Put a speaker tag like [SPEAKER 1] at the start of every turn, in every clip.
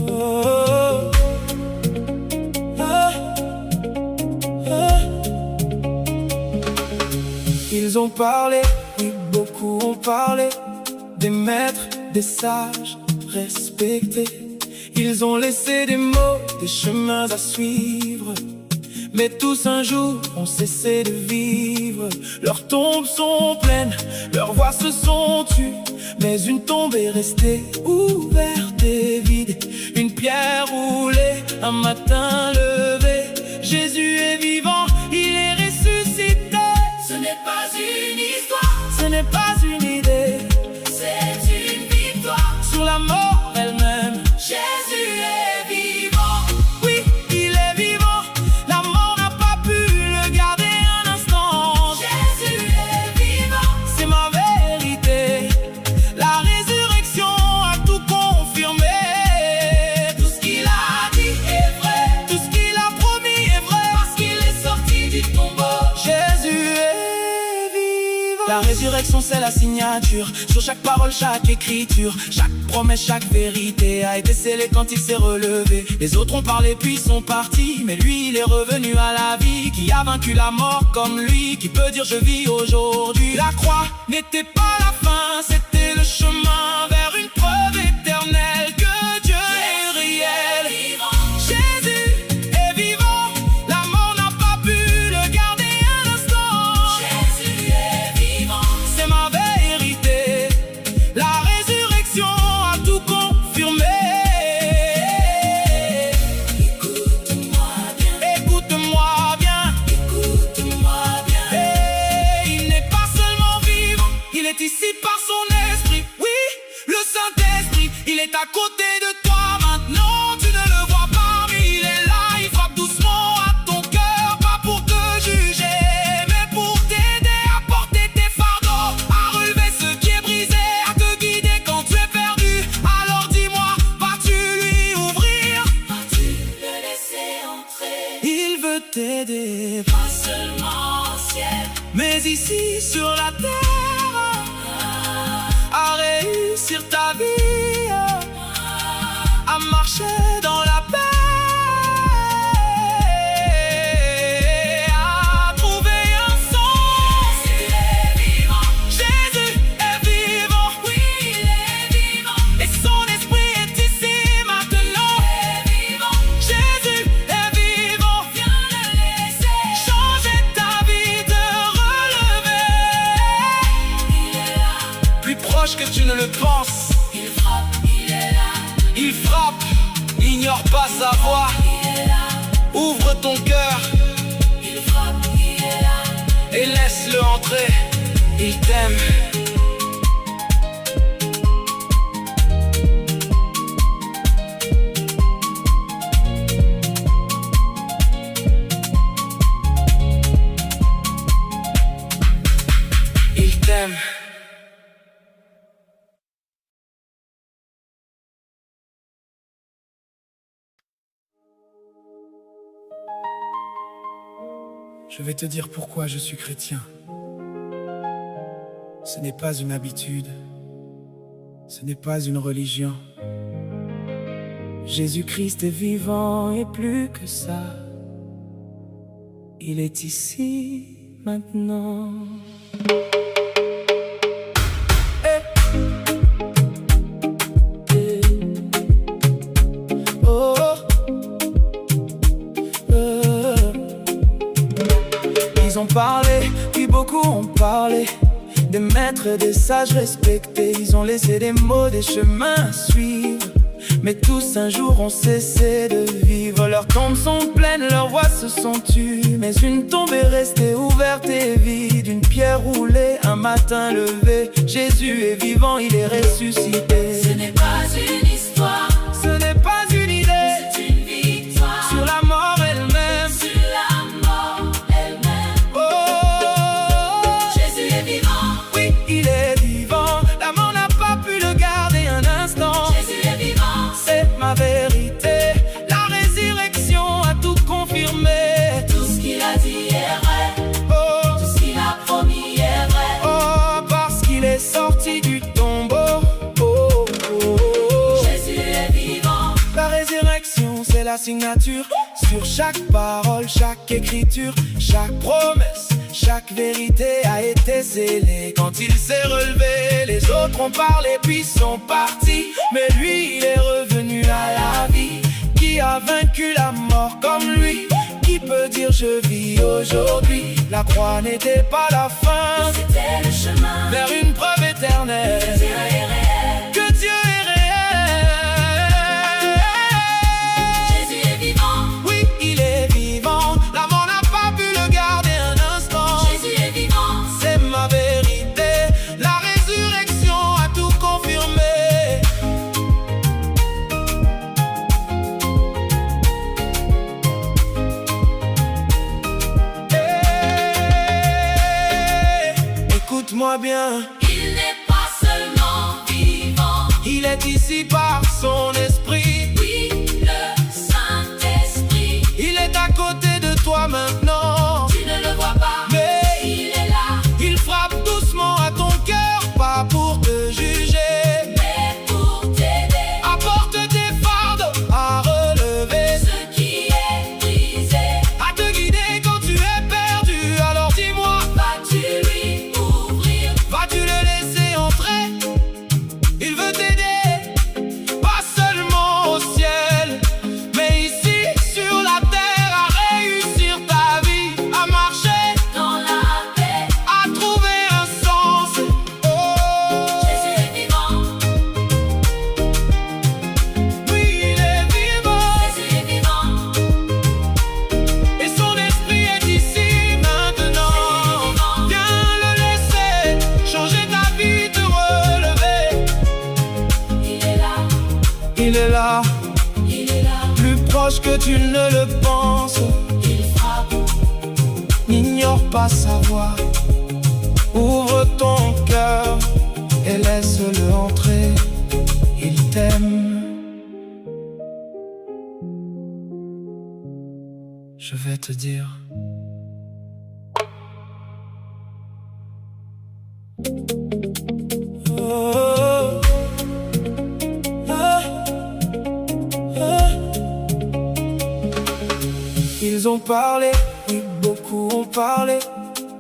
[SPEAKER 1] Oh, ah, ah. Ils ont parlé, oui, beaucoup ont parlé, des maîtres, des sages, respectés. Ils ont laissé des mots, des chemins à suivre, mais tous un jour ont cessé de vivre. Leurs tombes sont pleines, leurs voix se sont tues, mais une tombe est restée ouverte et vide. Une pierre roulée, un matin levé. Jésus est vivant, il est ressuscité.
[SPEAKER 2] Ce n'est pas une histoire,
[SPEAKER 1] Ce n'est pas une idée,
[SPEAKER 2] c'est une victoire.
[SPEAKER 1] sur la mort elle-même.
[SPEAKER 2] Jésus est vivant,
[SPEAKER 1] Oui, il est vivant, la mort n'a pas pu le garder un instant.
[SPEAKER 2] Jésus est vivant,
[SPEAKER 1] C'est ma vérité, la résurrection a tout confirmé.
[SPEAKER 2] tout ce qu'il a dit est vrai,
[SPEAKER 1] Tout ce qu'il a promis est vrai,
[SPEAKER 2] parce qu'il est sorti du tombeau.
[SPEAKER 1] Jésus est vivant. La résurrection c'est la signature, sur chaque parole, chaque écriture, chaque promesse, chaque vérité a été scellée quand il s'est relevé. Les autres ont parlé puis sont partis, mais lui il est revenu à la vie. Qui a vaincu la mort comme lui, qui peut dire je vis aujourd'hui. La croix n'était pas la fin, c'était le chemin vers une preuve éternelle que Dieu est réel. Jésus est vivant, la mort n'a pas pu le garder un instant.
[SPEAKER 2] Jésus est vivant,
[SPEAKER 1] C'est ma vérité, la résurrection a tout confirmé.
[SPEAKER 2] écoute-moi bien,
[SPEAKER 1] Écoute-moi bien,
[SPEAKER 2] écoute-moi bien.
[SPEAKER 1] et il n'est pas seulement vivant, il est ici par son esprit. Oui, le Saint-Esprit, il est à côté de toi maintenant. Tu ne le vois pas, mais il est là, il frappe doucement à ton cœur. Pas pour te juger, mais pour t'aider à porter tes fardeaux, à relever ce qui est brisé, à te guider quand tu es perdu. Alors dis-moi, vas-tu lui ouvrir?
[SPEAKER 2] Vas-tu le laisser entrer,
[SPEAKER 1] Il veut t'aider,
[SPEAKER 2] pas seulement au ciel,
[SPEAKER 1] mais ici sur la terre, à réussir ta vie, à marcher dans la paix, à trouver un sens.
[SPEAKER 2] Jésus est vivant,
[SPEAKER 1] Jésus est vivant,
[SPEAKER 2] oui il est vivant,
[SPEAKER 1] et son esprit est ici maintenant.
[SPEAKER 2] il est vivant,
[SPEAKER 1] Jésus est vivant,
[SPEAKER 2] viens le laisser,
[SPEAKER 1] changer ta vie, te relever.
[SPEAKER 2] il est là,
[SPEAKER 1] Plus proche que tu ne le penses,
[SPEAKER 2] il frappe, il est là,
[SPEAKER 1] il frappe, ignore pas sa voix.
[SPEAKER 2] il est là,
[SPEAKER 1] Ouvre ton cœur
[SPEAKER 2] il frappe, il est là,
[SPEAKER 1] et laisse-le entrer, il t'aime. Il t'aime. Je vais te dire pourquoi je suis chrétien. Ce n'est pas une habitude, ce n'est pas une religion. Jésus-Christ est vivant et plus que ça, il est ici maintenant. Eh. Eh. Oh. Ils ont parlé, puis beaucoup ont parlé, des maîtres, des sages respectés. Ils ont laissé des mots, des chemins à suivre, mais tous un jour ont cessé de vivre. Leurs tombes sont pleines, leurs voix se sont tues, mais une tombe est restée ouverte et vide. Une pierre roulée, un matin levé. Jésus est vivant, il est ressuscité.
[SPEAKER 2] ce n'est pas une histoire,
[SPEAKER 1] Ce n'est pas une idée,
[SPEAKER 2] c'est une victoire,
[SPEAKER 1] sur la mort elle-même.
[SPEAKER 2] sur la mort elle-même.
[SPEAKER 1] Oh,
[SPEAKER 2] Jésus est vivant,
[SPEAKER 1] oui, il est vivant, la mort n'a pas pu le garder un instant.
[SPEAKER 2] Jésus est vivant,
[SPEAKER 1] C'est ma vérité, la résurrection a tout confirmé.
[SPEAKER 2] tout ce qu'il a dit est vrai,
[SPEAKER 1] Oh,
[SPEAKER 2] tout ce qu'il a promis est vrai.
[SPEAKER 1] oh, parce qu'il est sorti du tombeau. Oh, oh, oh. la signature. Sur chaque parole, chaque écriture, chaque promesse, chaque vérité a été scellée. Quand il s'est relevé, les autres ont parlé puis sont partis. Mais lui, il est revenu à la vie. Qui a vaincu la mort comme lui? Qui peut dire je vis aujourd'hui? La croix n'était pas la fin,
[SPEAKER 2] c'était le chemin
[SPEAKER 1] vers une preuve éternelle
[SPEAKER 2] que Dieu est réel.
[SPEAKER 1] que Dieu est réel.
[SPEAKER 2] Jésus est vivant.
[SPEAKER 1] Oui, il est vivant. La mort n'a pas pu le garder un instant.
[SPEAKER 2] Jésus est vivant.
[SPEAKER 1] C'est ma vérité. La résurrection a tout confirmé. Écoute-moi bien.
[SPEAKER 2] Il n'est pas seulement vivant,
[SPEAKER 1] Il est ici par son esprit.
[SPEAKER 2] oui, le Saint-Esprit.
[SPEAKER 1] Il est à côté de toi maintenant.
[SPEAKER 2] Tu ne le vois pas,
[SPEAKER 1] Mais
[SPEAKER 2] il est là.
[SPEAKER 1] il frappe doucement à ton cœur, pas pour te juger.
[SPEAKER 2] Mais pour t'aider,
[SPEAKER 1] Apporte tes fardeaux à relever,
[SPEAKER 2] ce qui est brisé,
[SPEAKER 1] à te guider quand tu es perdu. Alors dis-moi,
[SPEAKER 2] vas-tu lui ouvrir?
[SPEAKER 1] vas-tu le laisser entrer? Il veut t'aider, pas seulement au ciel, mais ici sur la terre, à réussir ta vie, à marcher,
[SPEAKER 2] Dans la paix,
[SPEAKER 1] à trouver un sens. Oh,
[SPEAKER 2] Jésus est vivant.
[SPEAKER 1] oui, il est vivant,
[SPEAKER 2] Jésus est vivant.
[SPEAKER 1] et son esprit est ici maintenant. Viens le laisser changer ta vie, te relever.
[SPEAKER 2] Il est là,
[SPEAKER 1] Il est là,
[SPEAKER 2] il est là.
[SPEAKER 1] plus proche que tu ne le penses.
[SPEAKER 2] Il frappe,
[SPEAKER 1] N'ignore pas sa voix. Ouvre ton cœur et laisse-le entrer. Il t'aime. Je vais te dire. Oh, ah, ah. Ils ont parlé, oui, beaucoup ont parlé,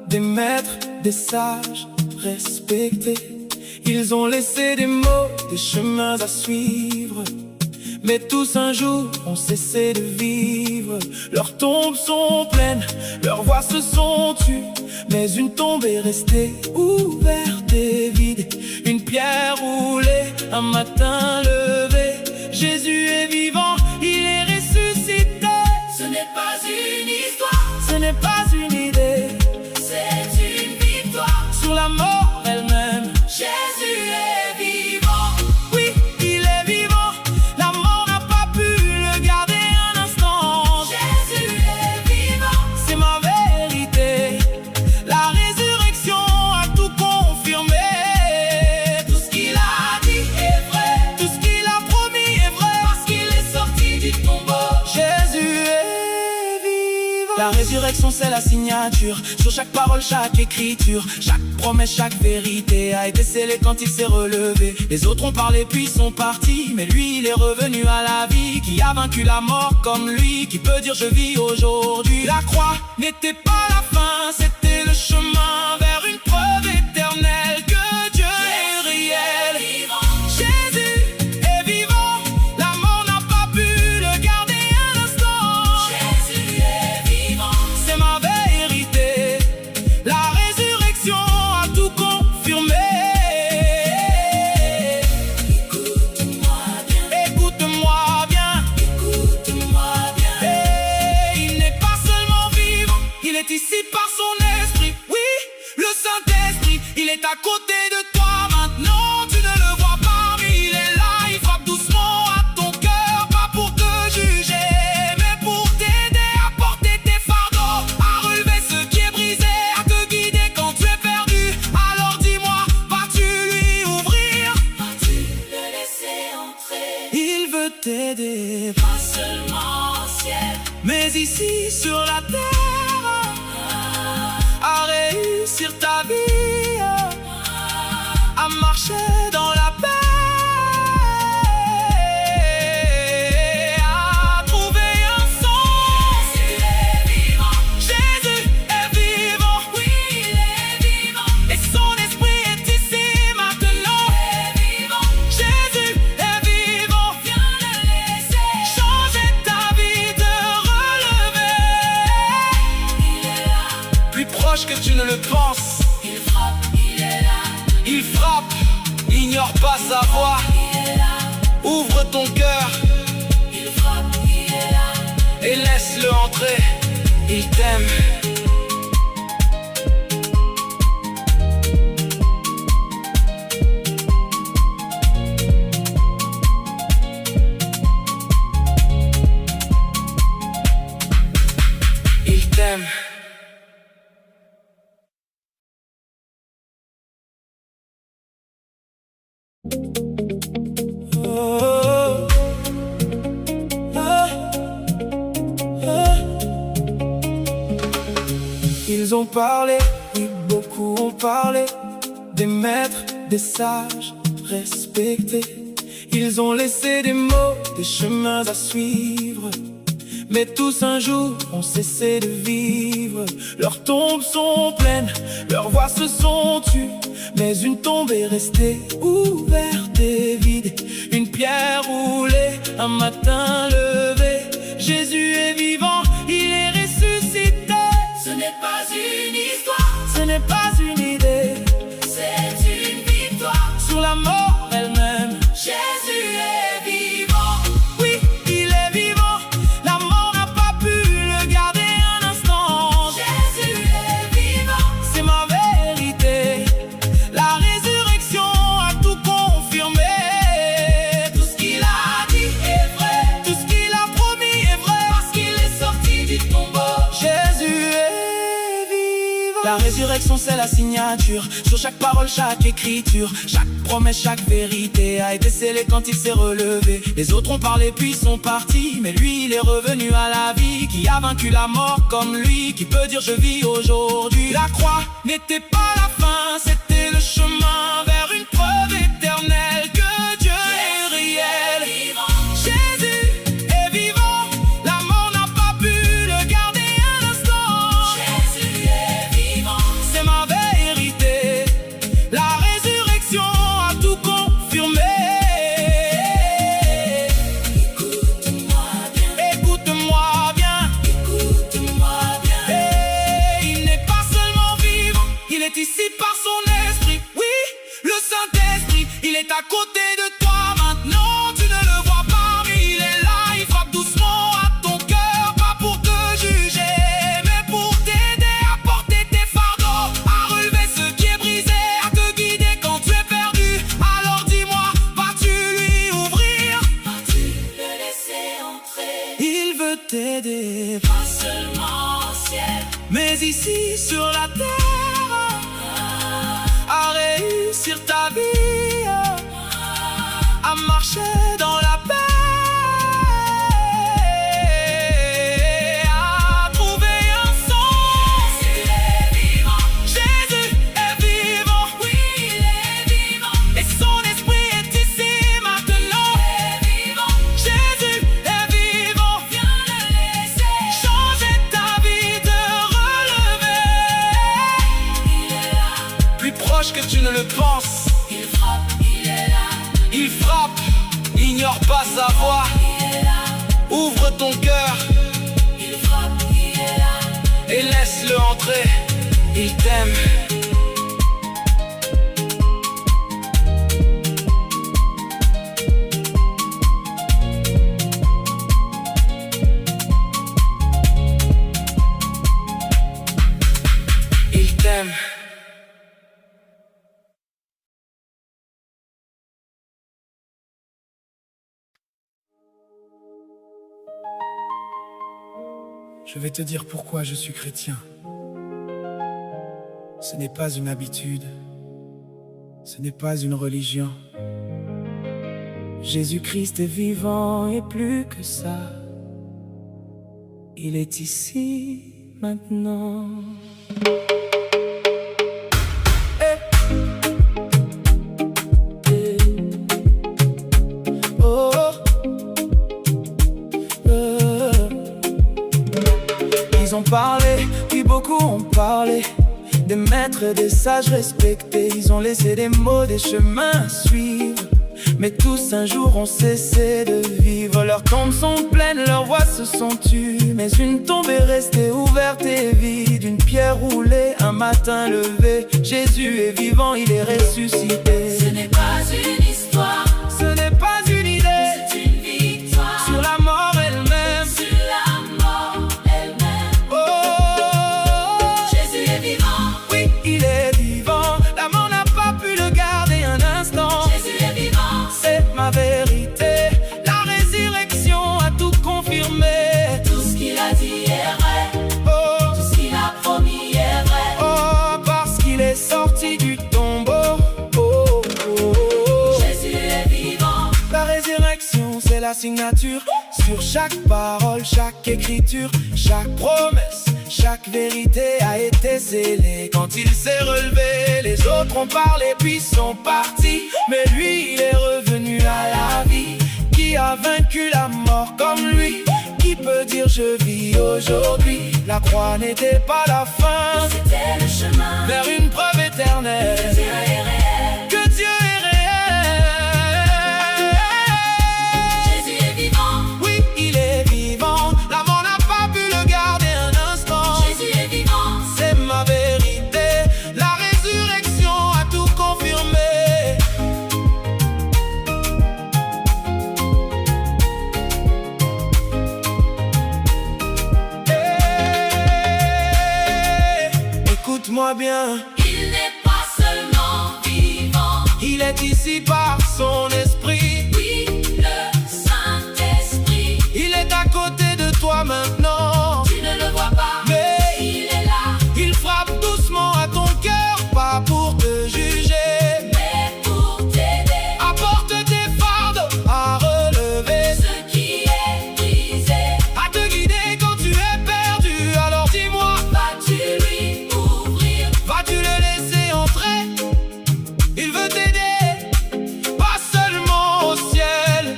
[SPEAKER 1] des maîtres, des sages, respectés. Ils ont laissé des mots, des chemins à suivre. Mais tous un jour ont cessé de vivre. Leurs tombes sont pleines, leurs voix se sont tues. Mais une tombe est restée ouverte et vide. Une pierre roulée, un matin levé. Jésus est vivant, il est ressuscité.
[SPEAKER 2] ce n'est pas une histoire,
[SPEAKER 1] Ce n'est pas une idée,
[SPEAKER 2] c'est une victoire.
[SPEAKER 1] sur la mort elle-même.
[SPEAKER 2] Jésus est vivant.
[SPEAKER 1] Oui, il est vivant, la mort n'a pas pu le garder un instant.
[SPEAKER 2] Jésus est vivant.
[SPEAKER 1] C'est ma vérité, la résurrection a tout confirmé.
[SPEAKER 2] Tout ce qu'il a dit est vrai,
[SPEAKER 1] Tout ce qu'il a promis est vrai.
[SPEAKER 2] parce qu'il est sorti du tombeau.
[SPEAKER 1] Jésus est vivant. La résurrection c'est la signature. Sur chaque parole, chaque écriture, chaque promesse, chaque vérité a été scellée quand il s'est relevé. Les autres ont parlé puis sont partis, mais lui il est revenu à la vie. Qui a vaincu la mort comme lui? Qui peut dire je vis aujourd'hui? La croix n'était pas la fin, c'était le chemin vers une preuve éternelle que Dieu est réel. Jésus est vivant, la mort n'a pas pu le garder un instant.
[SPEAKER 2] Jésus est vivant.
[SPEAKER 1] C'est ma vérité, la résurrection a tout confirmé.
[SPEAKER 2] Écoute-moi bien,
[SPEAKER 1] Écoute-moi bien,
[SPEAKER 2] écoute-moi bien.
[SPEAKER 1] il n'est pas seulement vivant, il est ici par son esprit. Oui, le Saint-Esprit, il est à côté de toi maintenant. Tu ne le vois pas, mais il est là. Il frappe doucement à ton cœur, pas pour te juger, mais pour t'aider à porter tes fardeaux, à relever ce qui est brisé, à te guider quand tu es perdu. Alors dis-moi, vas-tu lui ouvrir?
[SPEAKER 2] Vas-tu le laisser entrer?
[SPEAKER 1] Il veut t'aider,
[SPEAKER 2] Pas seulement au ciel,
[SPEAKER 1] mais ici sur la terre, à réussir ta vie, à marcher dans la paix, à trouver ne le penses.
[SPEAKER 2] Il frappe, il est là.
[SPEAKER 1] Il frappe, ignore pas sa voix.
[SPEAKER 2] Il est là.
[SPEAKER 1] Ouvre ton cœur.
[SPEAKER 2] Il frappe, il est là.
[SPEAKER 1] Et laisse-le entrer. Il t'aime. Il t'aime. Ils ont parlé, oui, beaucoup ont parlé, des maîtres, des sages, respectés. Ils ont laissé des mots, des chemins à suivre. Mais tous un jour ont cessé de vivre. Leurs tombes sont pleines, leurs voix se sont tues. Mais une tombe est restée ouverte et vide. Une pierre roulée, un matin levé. Jésus est vivant, il est ressuscité.
[SPEAKER 2] Ce n'est pas une histoire,
[SPEAKER 1] Ce n'est pas une idée,
[SPEAKER 2] c'est une victoire.
[SPEAKER 1] sur la mort elle-même.
[SPEAKER 2] Jésus est vivant.
[SPEAKER 1] Oui, il est vivant. La mort n'a pas pu le garder un instant.
[SPEAKER 2] Jésus est vivant.
[SPEAKER 1] C'est ma vérité. La résurrection a tout confirmé.
[SPEAKER 2] Tout ce qu'il a dit est vrai,
[SPEAKER 1] Tout ce qu'il a promis est vrai.
[SPEAKER 2] parce qu'il est sorti du tombeau.
[SPEAKER 1] Jésus est vivant. La résurrection c'est la signature. Sur chaque parole, chaque écriture, chaque promesse, chaque vérité a été scellée quand il s'est relevé. Les autres ont parlé puis sont partis, mais lui il est revenu à la vie. Qui a vaincu la mort comme lui, qui peut dire je vis aujourd'hui. La croix n'était pas la fin, c'était le chemin vers une preuve éternelle que Dieu est réel. Jésus est vivant, la mort n'a pas pu le garder un instant.
[SPEAKER 2] Jésus est vivant.
[SPEAKER 1] C'est ma vérité, la résurrection a tout confirmé.
[SPEAKER 2] Écoute-moi bien,
[SPEAKER 1] Écoute-moi bien,
[SPEAKER 2] écoute-moi bien.
[SPEAKER 1] et il n'est pas seulement vivant, il est ici par son esprit. Oui, le Saint-Esprit, il est à côté de toi maintenant. Tu ne le vois pas, mais il est là, il frappe doucement à ton cœur. Pas pour te juger, mais pour t'aider à porter tes fardeaux, à relever ce qui est brisé, à te guider quand tu es perdu. Alors dis-moi, vas-tu lui ouvrir?
[SPEAKER 2] Vas-tu le laisser entrer?
[SPEAKER 1] Il veut t'aider,
[SPEAKER 2] Pas seulement au ciel,
[SPEAKER 1] mais ici sur la terre, à réussir ta vie, à marcher dans la paix, à trouver un sens.
[SPEAKER 2] Jésus est vivant.
[SPEAKER 1] Jésus est vivant,
[SPEAKER 2] Oui, il est vivant.
[SPEAKER 1] et son esprit est ici maintenant.
[SPEAKER 2] Il est vivant.
[SPEAKER 1] Jésus est vivant,
[SPEAKER 2] Viens le laisser.
[SPEAKER 1] changer ta vie, te relever.
[SPEAKER 2] Il est là.
[SPEAKER 1] Plus proche que tu ne le penses.
[SPEAKER 2] Il frappe, il est là.
[SPEAKER 1] Il frappe, ignore pas sa voix.
[SPEAKER 2] Il est là.
[SPEAKER 1] Ouvre ton cœur
[SPEAKER 2] Il frappe, il est là.
[SPEAKER 1] et laisse-le entrer. Il t'aime. Il t'aime. Je vais te dire pourquoi je suis chrétien. Ce n'est pas une habitude, ce n'est pas une religion. Jésus-Christ est vivant et plus que ça, il est ici maintenant. Ils ont parlé, puis beaucoup ont parlé, des maîtres et des sages respectés. Ils ont laissé des mots, des chemins à suivre. mais tous un jour ont cessé de vivre. Leurs tombes sont pleines, leurs voix se sont tues, mais une tombe est restée ouverte et vide. Une pierre roulée, un matin levé, Jésus est vivant, il est ressuscité.
[SPEAKER 2] Ce n'est pas une histoire,
[SPEAKER 1] ce n'est pas une idée,
[SPEAKER 2] c'est une victoire
[SPEAKER 1] sur la mort elle-même.
[SPEAKER 2] sur la mort elle-même.
[SPEAKER 1] Oh,
[SPEAKER 2] Jésus est vivant,
[SPEAKER 1] oui, il est vivant, la mort n'a pas pu le garder un instant.
[SPEAKER 2] Jésus est vivant,
[SPEAKER 1] C'est ma vérité, la résurrection a tout confirmé.
[SPEAKER 2] tout ce qu'il a dit est vrai,
[SPEAKER 1] Oh,
[SPEAKER 2] tout ce qu'il a promis est vrai.
[SPEAKER 1] oh, parce qu'il est sorti du tombeau. Oh, oh, oh.
[SPEAKER 2] Jésus est vivant,
[SPEAKER 1] La résurrection, c'est la signature sur chaque parole, chaque écriture, chaque promesse, chaque vérité a été scellée. Quand il s'est relevé, les autres ont parlé puis sont partis, mais lui, il est revenu à la vie. Qui a vaincu la mort comme lui? Qui peut dire je vis aujourd'hui? La croix n'était pas la fin,
[SPEAKER 2] c'était le chemin
[SPEAKER 1] vers une preuve éternelle
[SPEAKER 2] Dieu est réel.
[SPEAKER 1] que Dieu est réel.
[SPEAKER 2] Jésus est vivant,
[SPEAKER 1] Oui, il est vivant, la mort n'a pas pu le garder un instant.
[SPEAKER 2] Jésus est vivant,
[SPEAKER 1] C'est ma vérité, la résurrection a tout confirmé. Écoute-moi bien,
[SPEAKER 2] il n'est pas seulement vivant,
[SPEAKER 1] il est ici par son esprit.
[SPEAKER 2] oui, le Saint-Esprit.
[SPEAKER 1] Il est à côté de toi maintenant,
[SPEAKER 2] Tu ne le vois pas,
[SPEAKER 1] mais
[SPEAKER 2] il est là,
[SPEAKER 1] il frappe doucement à ton cœur, pas pour te juger.
[SPEAKER 2] mais pour t'aider.
[SPEAKER 1] Apporte tes fardeaux à relever,
[SPEAKER 2] Ce qui est brisé,
[SPEAKER 1] à te guider quand tu es perdu. Alors dis-moi,
[SPEAKER 2] vas-tu lui ouvrir?
[SPEAKER 1] vas-tu le laisser entrer? Il veut t'aider, pas seulement au ciel,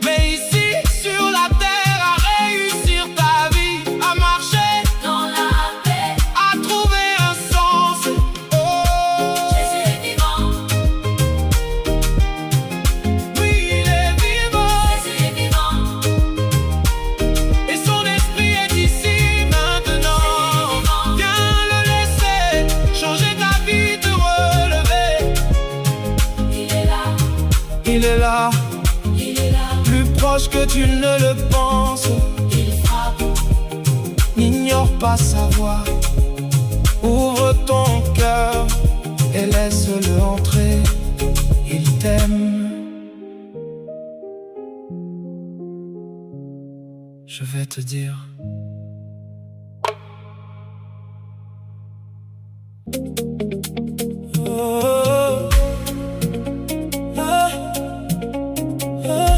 [SPEAKER 1] mais ici sur la terre, à réussir ta vie, à marcher,
[SPEAKER 2] Dans la paix,
[SPEAKER 1] à trouver un sens. Oh,
[SPEAKER 2] Jésus est vivant,
[SPEAKER 1] oui, il est vivant,
[SPEAKER 2] Jésus est vivant,
[SPEAKER 1] et son esprit est ici maintenant. Viens le laisser changer ta vie, te relever.
[SPEAKER 2] il est là,
[SPEAKER 1] Il est là,
[SPEAKER 2] il est là,
[SPEAKER 1] plus proche que tu ne le penses.
[SPEAKER 2] il frappe,
[SPEAKER 1] N'ignore pas sa voix. Ouvre ton cœur et laisse-le entrer. Il t'aime. Je vais te dire. Oh, ah, ah.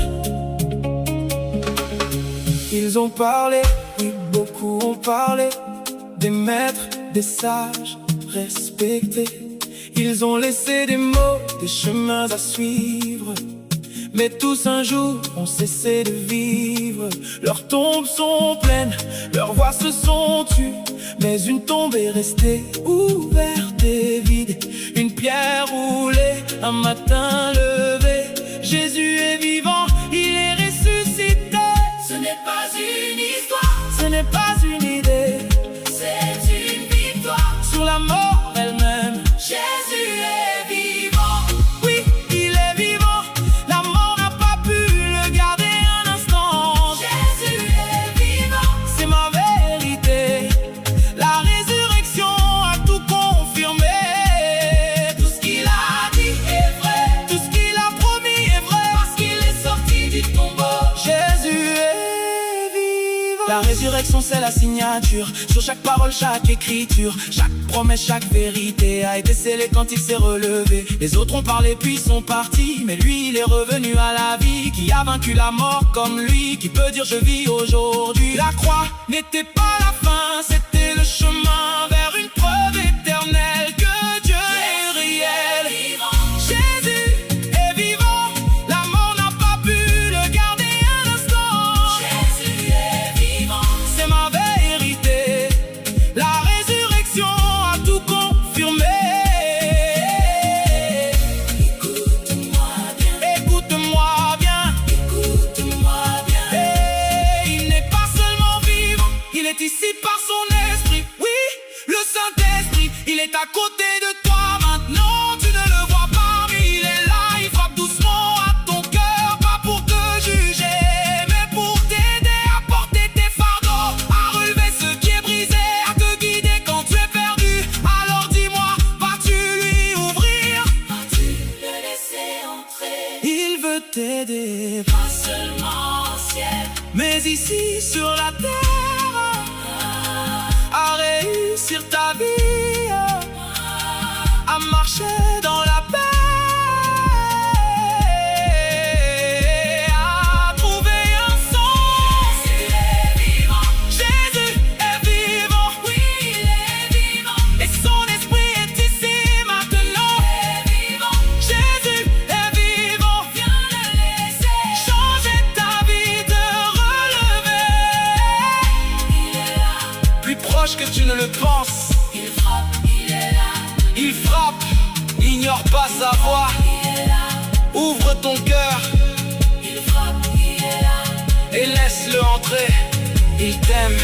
[SPEAKER 1] Ils ont parlé, oui, beaucoup ont parlé, des maîtres, des sages, respectés. Ils ont laissé des mots, des chemins à suivre, mais tous un jour ont cessé de vivre. Leurs tombes sont pleines, leurs voix se sont tues, mais une tombe est restée ouverte et vide. Une pierre roulée, un matin levé, Jésus est vivant, il est ressuscité.
[SPEAKER 2] ce n'est pas une histoire,
[SPEAKER 1] Ce n'est pas une idée,
[SPEAKER 2] c'est une victoire.
[SPEAKER 1] sur la mort elle-même.
[SPEAKER 2] Jésus est vivant,
[SPEAKER 1] Oui, il est vivant, la mort n'a pas pu le garder un instant.
[SPEAKER 2] Jésus est vivant,
[SPEAKER 1] C'est ma vérité, la résurrection a tout confirmé.
[SPEAKER 2] tout ce qu'il a dit est vrai,
[SPEAKER 1] Tout ce qu'il a promis est vrai,
[SPEAKER 2] parce qu'il est sorti du tombeau.
[SPEAKER 1] Jésus est vivant. La résurrection, c'est la signature sur chaque parole, chaque écriture, chaque promesse, chaque vérité a été scellée quand il s'est relevé. Les autres ont parlé puis sont partis, mais lui, il est revenu à la vie. Qui a vaincu la mort comme lui? Qui peut dire je vis aujourd'hui? La croix n'était pas la fin, c'était le chemin vers une preuve éternelle que Dieu est réel. Jésus est vivant, la mort n'a pas pu le garder un instant.
[SPEAKER 2] Jésus est vivant,
[SPEAKER 1] C'est ma vérité, la résurrection a tout confirmé.
[SPEAKER 2] écoute-moi bien,
[SPEAKER 1] Écoute-moi est à côté de toi maintenant, tu ne le vois pas, mais il est là, il frappe doucement à ton cœur, pas pour te juger, mais pour t'aider à porter tes fardeaux, à relever ce qui est brisé, à te guider quand tu es perdu. Alors dis-moi, vas-tu lui ouvrir?
[SPEAKER 2] Vas-tu le laisser entrer?
[SPEAKER 1] Il veut t'aider,
[SPEAKER 2] Pas seulement au ciel,
[SPEAKER 1] mais ici sur la terre, à réussir ta vie, à marcher dans la paix, à trouver un sens.
[SPEAKER 2] Jésus est vivant,
[SPEAKER 1] Jésus est vivant,
[SPEAKER 2] oui il est vivant,
[SPEAKER 1] et son esprit est ici maintenant.
[SPEAKER 2] il est vivant,
[SPEAKER 1] Jésus est vivant,
[SPEAKER 2] viens le laisser,
[SPEAKER 1] changer ta vie, te relever.
[SPEAKER 2] il est là,
[SPEAKER 1] Plus proche que tu ne le penses,
[SPEAKER 2] il frappe, il est là,
[SPEAKER 1] il frappe, ignore pas sa voix.
[SPEAKER 2] il est là,
[SPEAKER 1] Ouvre ton cœur
[SPEAKER 2] il frappe, il est là,
[SPEAKER 1] et laisse-le entrer. Il t'aime.